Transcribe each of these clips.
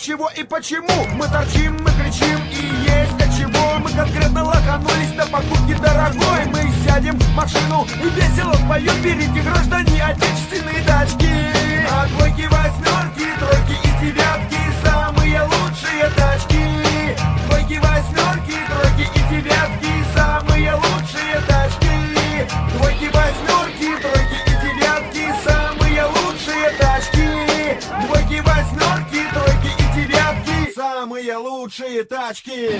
Чего и почему мы торчим, мы кричим и есть для чего. Мы конкретно лоханулись на покупки дорогой. Мы сядем в машину и весело споем. Берите, граждане, отечественные тачки. А двойки, восьмерки, тройки и девятки самые лучшие тачки. Двойки, восьмерки, тройки и девятки самые лучшие тачки. Двойки, восьмерки, тройки и девятки самые лучшие тачки. Двойки, восьмерки, тройки и девятки самые лучшие тачки.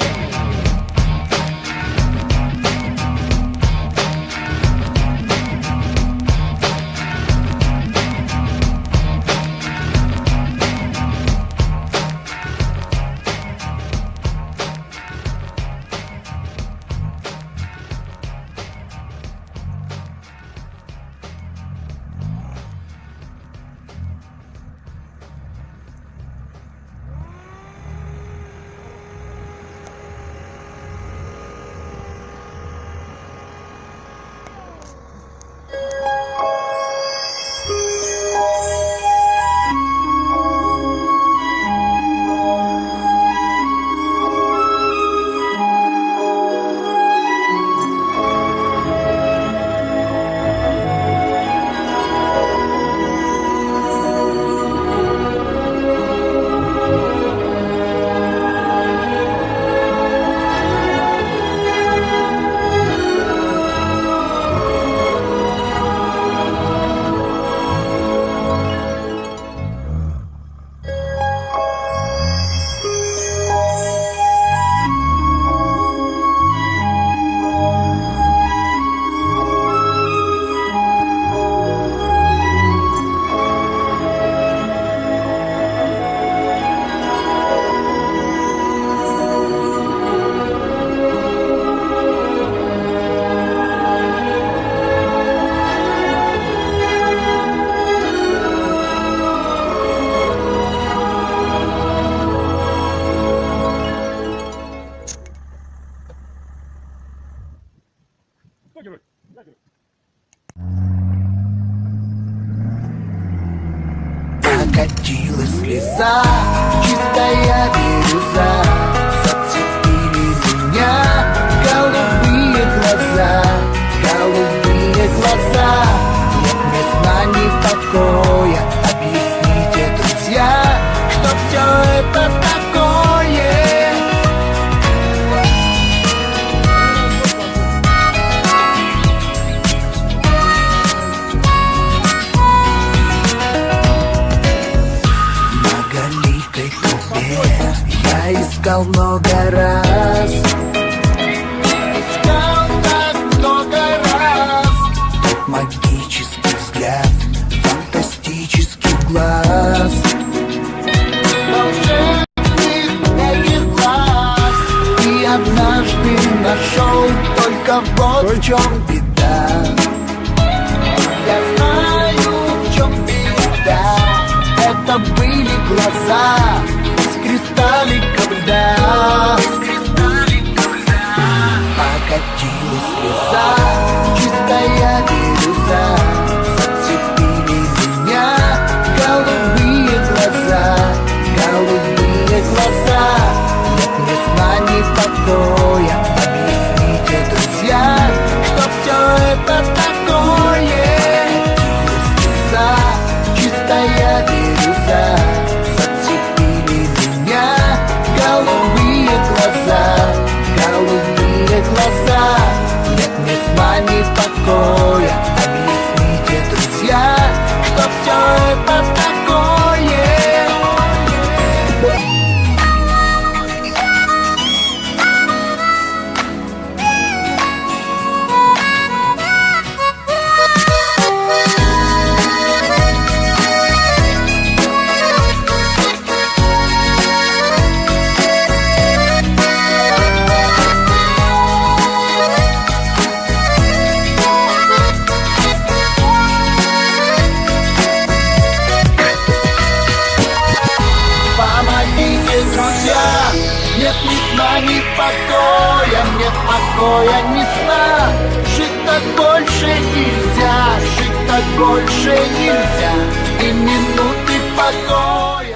слеза, чистая бирюза. Зацепили меня голубые глаза, голубые глаза. Нет мне сна, ни покоя. Объясните, друзья, что все это такое? Многоликой трубе я искал много раз, искал так много раз. Тот магический взгляд, фантастический глаз, волшебных этих глаз. И однажды нашел, только вот в чем беда. Я знаю, в чем беда. Это были глаза из кристалликов льда, из кристалликов льда. Покатилась слеза, чистая бирюза. Зацепили меня голубые глаза, голубые глаза. Нет мне сна, ни покоя. Объясните, друзья, что все это такое? Слеза, чистая бирюза. Зацепили меня голубые глаза, голубые глаза. Нет мне сна, ни покоя. Объясните, друзья, что все это такое? Помогите, друзья, нет ни сна, ни покоя, нет покоя, ни сна. Жить так больше нельзя, жить так больше нельзя. И минуты покоя.